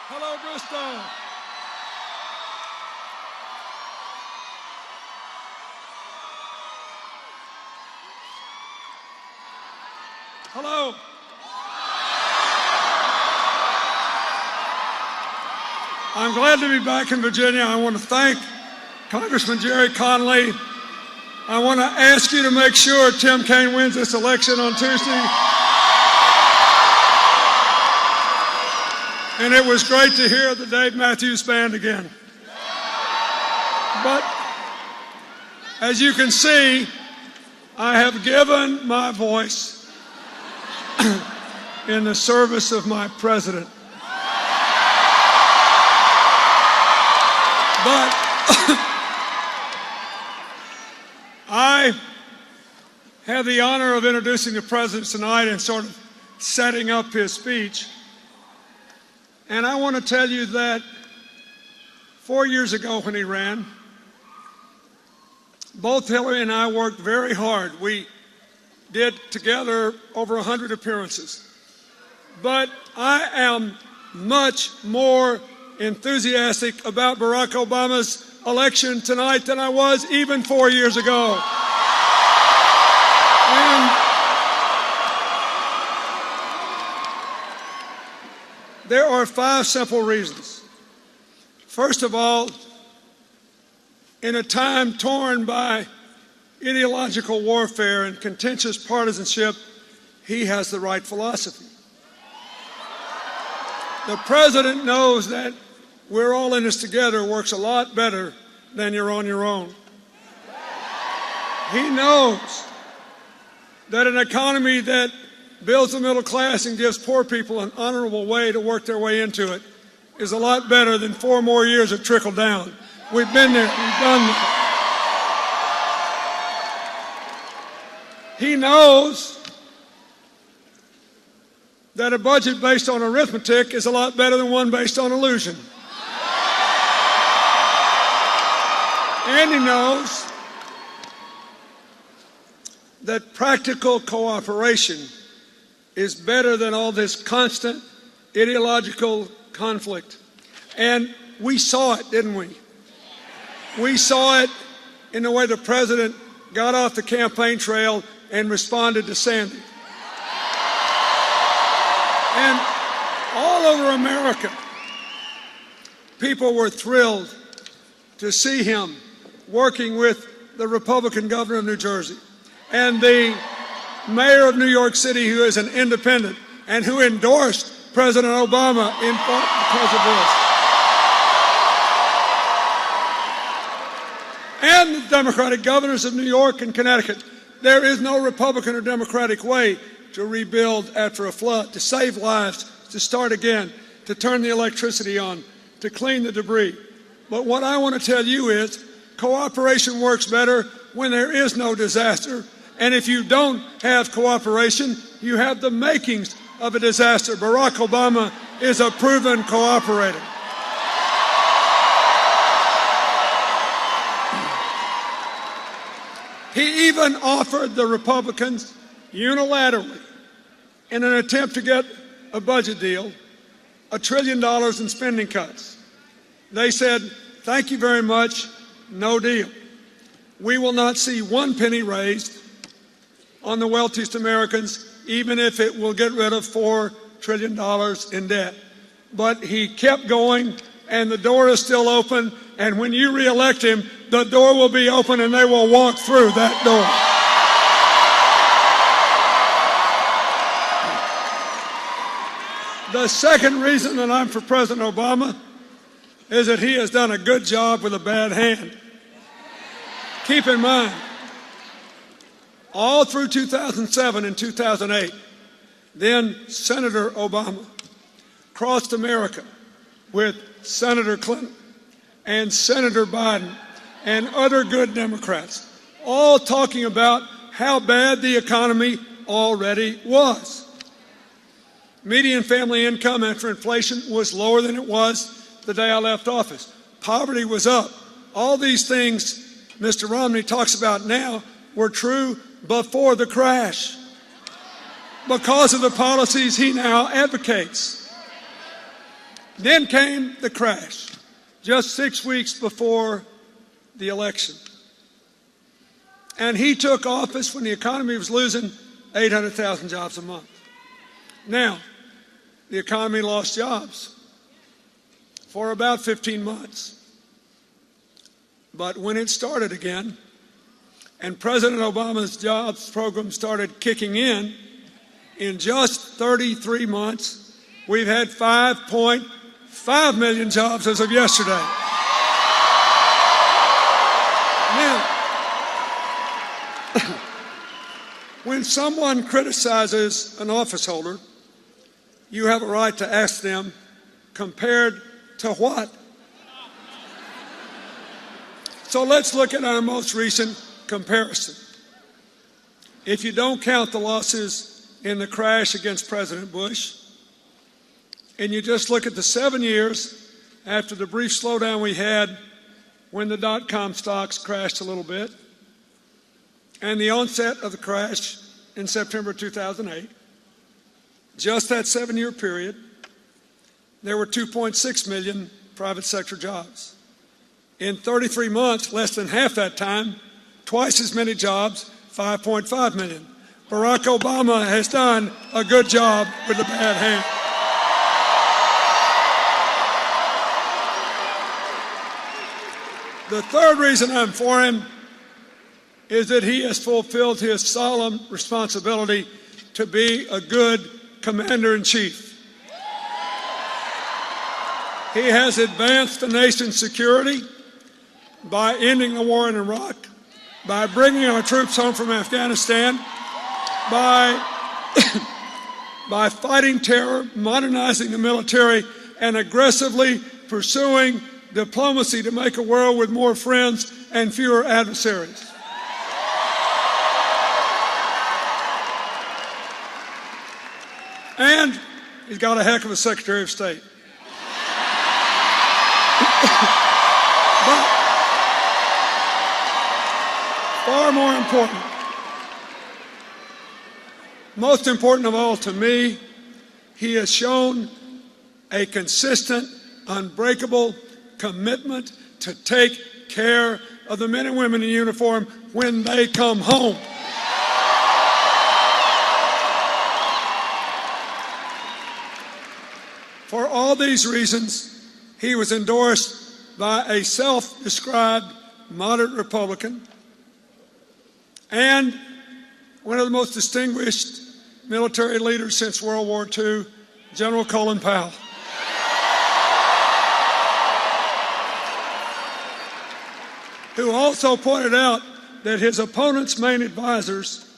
Hello, Bristow. Hello. I'm glad to be back in Virginia. I want to thank Congressman Jerry Connolly. I want to ask you to make sure Tim Kaine wins this election on Tuesday. And it was great to hear the Dave Matthews Band again. But as you can see, I have given my voice in the service of my president. But I have the honor of introducing the president tonight and sort of setting up his speech. And I want to tell you that 4 years ago when he ran, both Hillary and I worked very hard. We did together over 100 appearances. But I am much more enthusiastic about Barack Obama's election tonight than I was even 4 years ago. And there are 5 simple reasons. First of all, in a time torn by ideological warfare and contentious partisanship, he has the right philosophy. The president knows that we're all in this together works a lot better than you're on your own. He knows that an economy that builds the middle class and gives poor people an honorable way to work their way into it is a lot better than 4 more years of trickle down. We've been there, we've done that. He knows that a budget based on arithmetic is a lot better than one based on illusion. And he knows that practical cooperation is better than all this constant ideological conflict. And we saw it, didn't we? We saw it in the way the president got off the campaign trail and responded to Sandy. And all over America, people were thrilled to see him working with the Republican governor of New Jersey and the mayor of New York City, who is an independent and who endorsed President Obama in part because of this. And the Democratic governors of New York and Connecticut. There is no Republican or Democratic way to rebuild after a flood, to save lives, to start again, to turn the electricity on, to clean the debris. But what I want to tell you is cooperation works better when there is no disaster. And if you don't have cooperation, you have the makings of a disaster. Barack Obama is a proven cooperator. He even offered the Republicans unilaterally, in an attempt to get a budget deal, $1 trillion in spending cuts. They said, thank you very much, no deal. We will not see 1 penny raised on the wealthiest Americans, even if it will get rid of $4 trillion in debt. But he kept going, and the door is still open, and when you re-elect him, the door will be open and they will walk through that door. The second reason that I'm for President Obama is that he has done a good job with a bad hand. Keep in mind, all through 2007 and 2008, then Senator Obama crossed America with Senator Clinton and Senator Biden and other good Democrats, all talking about how bad the economy already was. Median family income after inflation was lower than it was the day I left office. Poverty was up. All these things Mr. Romney talks about now were true before the crash because of the policies he now advocates. Then came the crash, just 6 weeks before the election. And he took office when the economy was losing 800,000 jobs a month. Now, the economy lost jobs for about 15 months. But when it started again, and President Obama's jobs program started kicking in just 33 months, we've had 5.5 million jobs as of yesterday. Now, when someone criticizes an office holder, you have a right to ask them, compared to what? So let's look at our most recent comparison. If you don't count the losses in the crash against President Bush, and you just look at the 7 years after the brief slowdown we had when the dot-com stocks crashed a little bit, and the onset of the crash in September 2008, just that 7-year period, there were 2.6 million private sector jobs. In 33 months, less than half that time, twice as many jobs, 5.5 million. Barack Obama has done a good job with the bad hand. The third reason I'm for him is that he has fulfilled his solemn responsibility to be a good commander-in-chief. He has advanced the nation's security by ending the war in Iraq, by bringing our troops home from Afghanistan, by fighting terror, modernizing the military, and aggressively pursuing diplomacy to make a world with more friends and fewer adversaries. And he's got a heck of a Secretary of State. But far more important, most important of all to me, he has shown a consistent, unbreakable commitment to take care of the men and women in uniform when they come home. For all these reasons, he was endorsed by a self-described moderate Republican and one of the most distinguished military leaders since World War II, General Colin Powell. Who also pointed out that his opponent's main advisors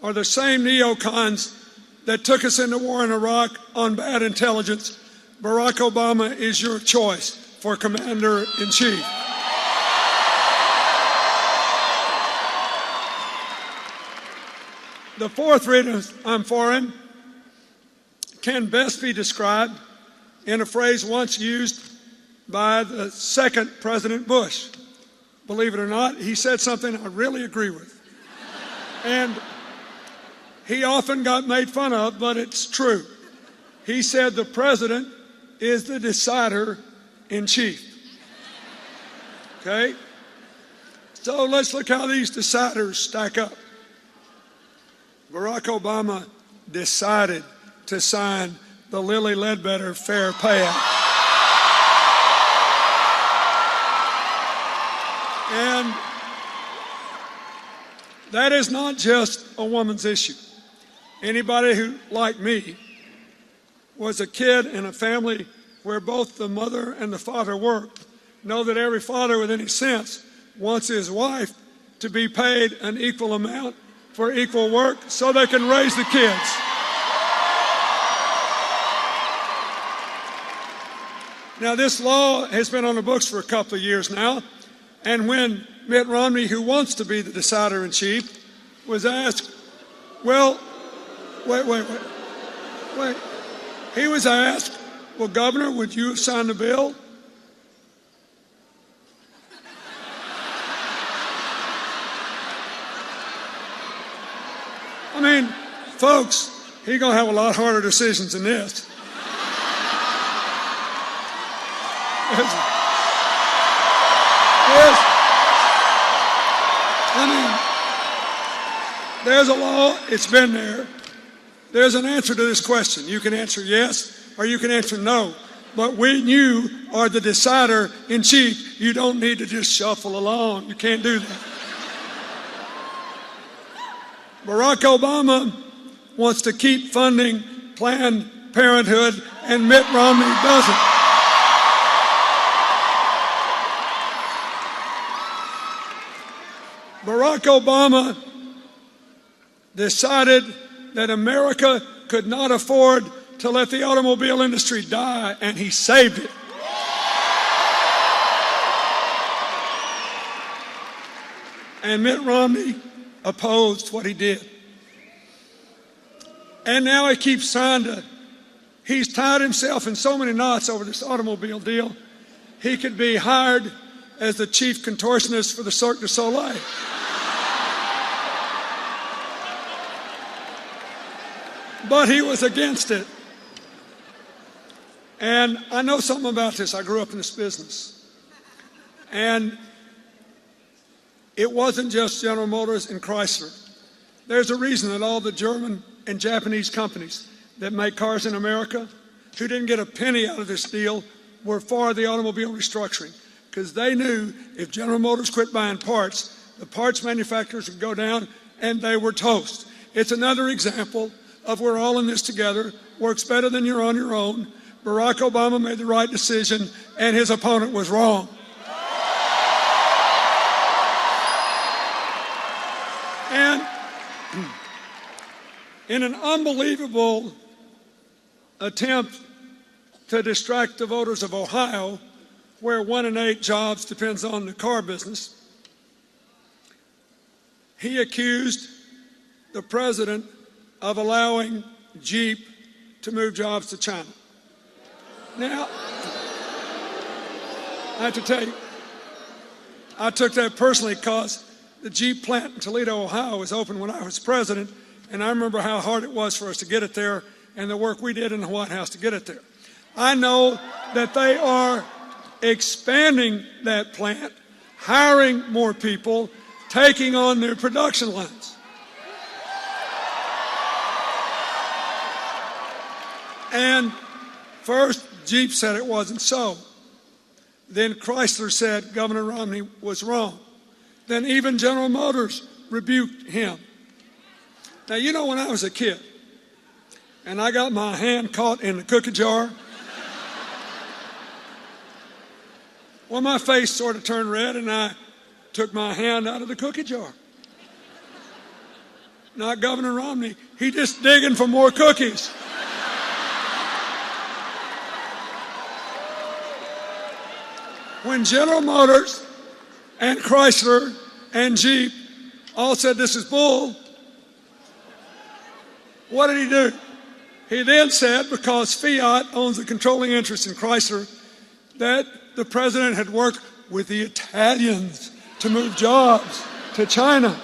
are the same neocons that took us into war in Iraq on bad intelligence. Barack Obama is your choice for commander-in-chief. The fourth reason I'm for him can best be described in a phrase once used by the second President Bush. Believe it or not, he said something I really agree with. And he often got made fun of, but it's true. He said the president is the decider in chief. Okay? So let's look how these deciders stack up. Barack Obama decided to sign the Lilly Ledbetter Fair Pay Act. And that is not just a woman's issue. Anybody who, like me, was a kid in a family where both the mother and the father worked, know that every father with any sense wants his wife to be paid an equal amount for equal work so they can raise the kids. Now, this law has been on the books for a couple of years now, and when Mitt Romney, who wants to be the decider-in-chief, was asked, well, wait. He was asked, well, Governor, would you have signed the bill? I mean, folks, he's going to have a lot harder decisions than this. There's, there's, I mean, there's a law. It's been there. There's an answer to this question. You can answer yes or you can answer no. But when you are the decider in chief, you don't need to just shuffle along. You can't do that. Barack Obama wants to keep funding Planned Parenthood, and Mitt Romney doesn't. Barack Obama decided that America could not afford to let the automobile industry die, and he saved it. And Mitt Romney opposed what he did. And now he keeps he's tied himself in so many knots over this automobile deal, he could be hired as the chief contortionist for the Cirque du Soleil. But he was against it. And I know something about this. I grew up in this business. And it wasn't just General Motors and Chrysler. There's a reason that all the German and Japanese companies that make cars in America, who didn't get a penny out of this deal, were for the automobile restructuring. Because they knew if General Motors quit buying parts, the parts manufacturers would go down and they were toast. It's another example of we're all in this together, works better than you're on your own. Barack Obama made the right decision and his opponent was wrong. And in an unbelievable attempt to distract the voters of Ohio, where 1 in 8 jobs depends on the car business, he accused the president of allowing Jeep to move jobs to China. Now, I have to tell you, I took that personally because the Jeep plant in Toledo, Ohio was open when I was president, and I remember how hard it was for us to get it there and the work we did in the White House to get it there. I know that they are expanding that plant, hiring more people, taking on new production lines. And first, Jeep said it wasn't so. Then Chrysler said Governor Romney was wrong. Then even General Motors rebuked him. Now, you know, when I was a kid and I got my hand caught in the cookie jar, well, my face sort of turned red and I took my hand out of the cookie jar. Not Governor Romney. He just digging for more cookies. When General Motors and Chrysler and Jeep all said this is bull, what did he do? He then said, because Fiat owns a controlling interest in Chrysler, that the president had worked with the Italians to move jobs to China.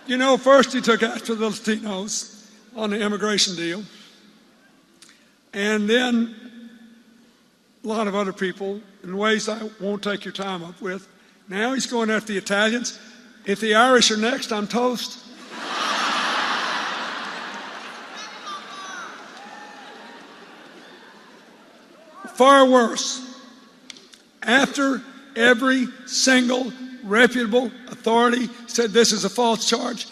You know, first he took after the Latinos on the immigration deal. And then a lot of other people in ways I won't take your time up with. Now he's going after the Italians. If the Irish are next, I'm toast. Far worse. After every single reputable authority said this is a false charge,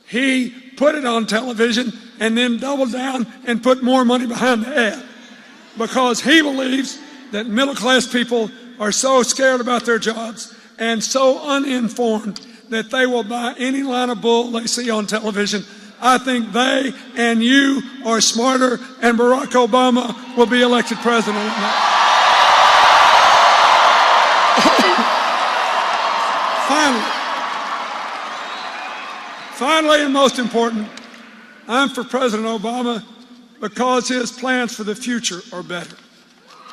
he put it on television and then doubled down and put more money behind the ad because he believes that middle-class people are so scared about their jobs and so uninformed that they will buy any line of bull they see on television. I think they and you are smarter, and Barack Obama will be elected president. Finally, and most important, I'm for President Obama because his plans for the future are better.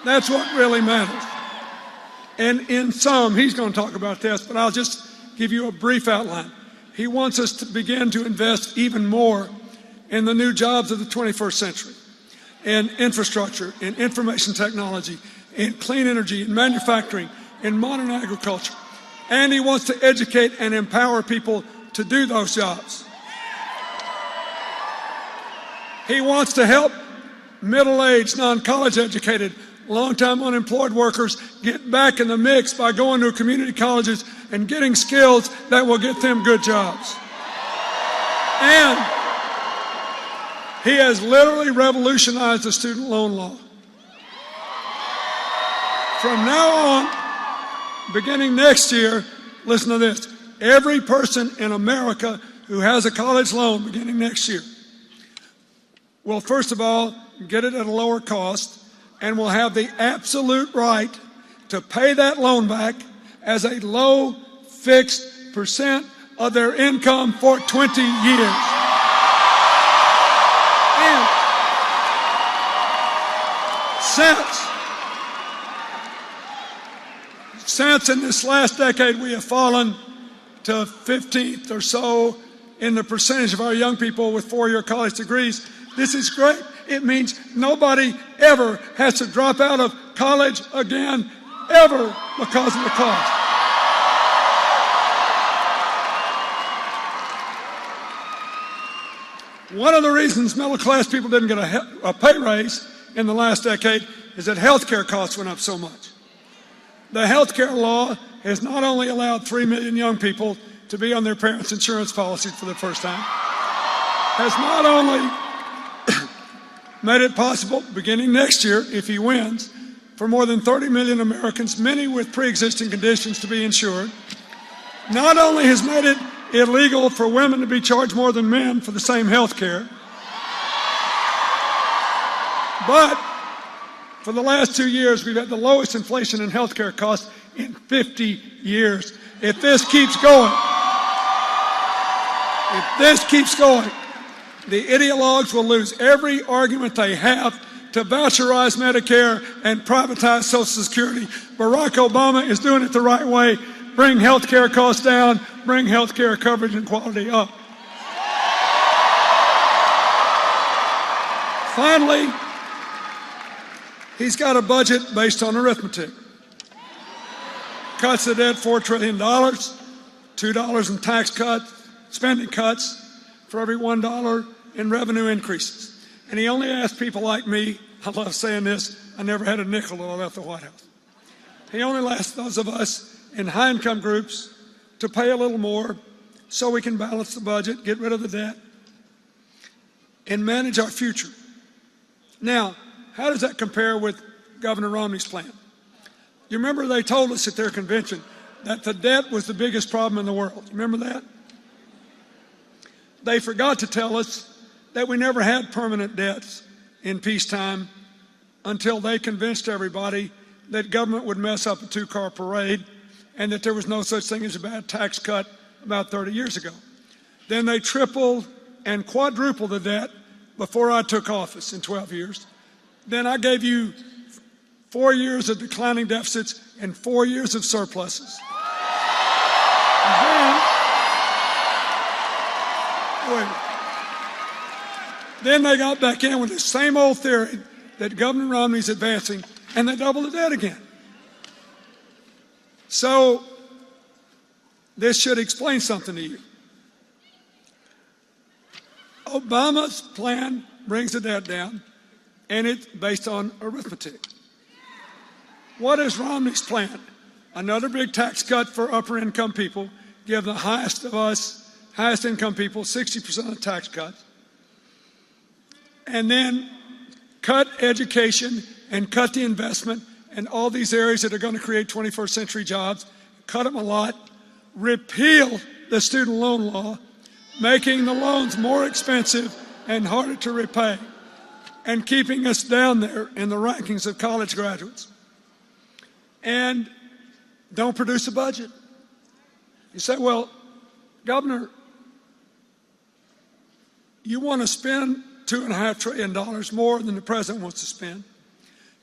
That's what really matters. And in sum, he's going to talk about this, but I'll just give you a brief outline. He wants us to begin to invest even more in the new jobs of the 21st century. in infrastructure, in information technology, in clean energy, in manufacturing, in modern agriculture. And he wants to educate and empower people to do those jobs. He wants to help middle-aged, non-college educated, long-time unemployed workers get back in the mix by going to community colleges and getting skills that will get them good jobs. And he has literally revolutionized the student loan law. From now on, beginning next year, listen to this, every person in America who has a college loan beginning next year will, first of all, get it at a lower cost and will have the absolute right to pay that loan back as a low fixed percent of their income for 20 years. And since in this last decade we have fallen to 15th or so in the percentage of our young people with four-year college degrees, this is great. It means nobody ever has to drop out of college again, ever, because of the cost. One of the reasons middle-class people didn't get a pay raise in the last decade is that health care costs went up so much. The health care law has not only allowed 3 million young people to be on their parents' insurance policies for the first time, has not only made it possible, beginning next year, if he wins, for more than 30 million Americans, many with pre-existing conditions, to be insured. Not only has made it illegal for women to be charged more than men for the same health care, but for the last 2 years, we've had the lowest inflation in health care costs in 50 years. If this keeps going, the ideologues will lose every argument they have to voucherize Medicare and privatize Social Security. Barack Obama is doing it the right way. Bring health care costs down, bring health care coverage and quality up. Finally, he's got a budget based on arithmetic. Cuts the debt $4 trillion, $2 in tax cuts, spending cuts for every $1 in revenue increases. And he only asked people like me, I love saying this, I never had a nickel when I left the White House. He only asked those of us in high income groups to pay a little more so we can balance the budget, get rid of the debt, and manage our future. Now, how does that compare with Governor Romney's plan? You remember they told us at their convention that the debt was the biggest problem in the world. You remember that? They forgot to tell us that we never had permanent debts in peacetime until they convinced everybody that government would mess up a two-car parade and that there was no such thing as a bad tax cut about 30 years ago. Then they tripled and quadrupled the debt before I took office in 12 years. Then I gave you 4 years of declining deficits and 4 years of surpluses. Then they got back in with the same old theory that Governor Romney's advancing, and they doubled the debt again. So this should explain something to you. Obama's plan brings the debt down, and it's based on arithmetic. What is Romney's plan? Another big tax cut for upper income people, give the highest of us, highest income people, 60% of the tax cuts. And then cut education and cut the investment and all these areas that are going to create 21st century jobs, cut them a lot, repeal the student loan law, making the loans more expensive and harder to repay, and keeping us down there in the rankings of college graduates. And don't produce a budget. You say, well, Governor, you want to spend $2.5 trillion more than the president wants to spend.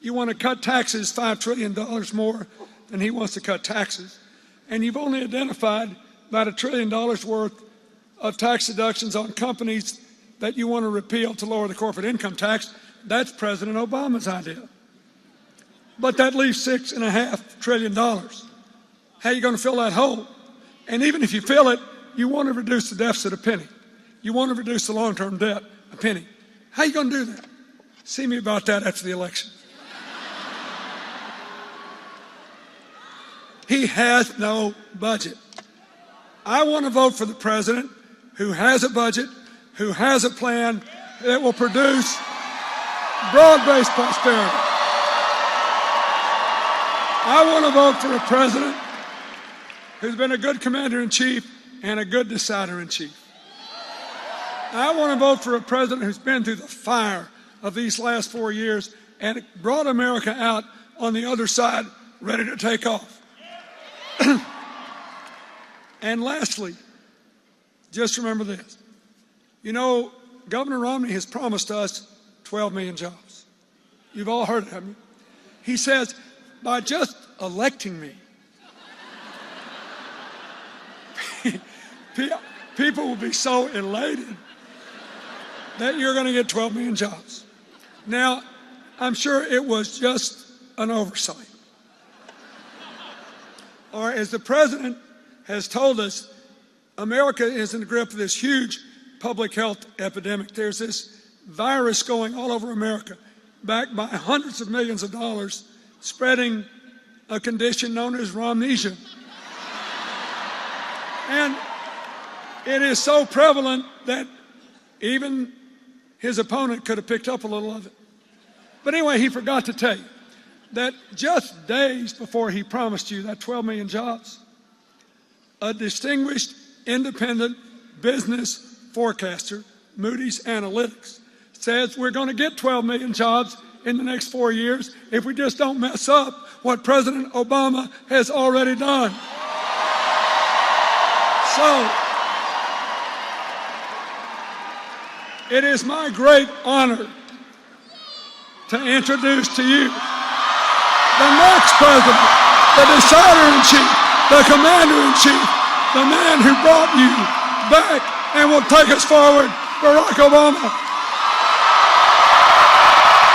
You want to cut taxes $5 trillion more than he wants to cut taxes. And you've only identified about $1 trillion worth of tax deductions on companies that you want to repeal to lower the corporate income tax. that's President Obama's idea. But that leaves $6.5 trillion. How are you going to fill that hole? And even if you fill it, you want to reduce the deficit a penny. You want to reduce the long-term debt a penny. How are you going to do that? See me about that after the election. He has no budget. I want to vote for the president who has a budget, who has a plan that will produce broad-based prosperity. I want to vote for a president who's been a good commander-in-chief and a good decider-in-chief. I want to vote for a president who's been through the fire of these last 4 years and brought America out on the other side ready to take off. And lastly, just remember this. You know, Governor Romney has promised us 12 million jobs. You've all heard it, haven't you? He says, by just electing me, people will be so elated that you're going to get 12 million jobs. Now, I'm sure it was just an oversight. Or as the president has told us, America is in the grip of this huge public health epidemic. There's this virus going all over America, backed by hundreds of millions of dollars, spreading a condition known as Romnesia. And it is so prevalent that even his opponent could have picked up a little of it. But anyway, he forgot to tell you that just days before he promised you that 12 million jobs, a distinguished independent business forecaster, Moody's Analytics, says we're going to get 12 million jobs in the next 4 years if we just don't mess up what President Obama has already done. So, it is my great honor to introduce to you the next president, the decider-in-chief, the commander-in-chief, the man who brought you back and will take us forward, Barack Obama.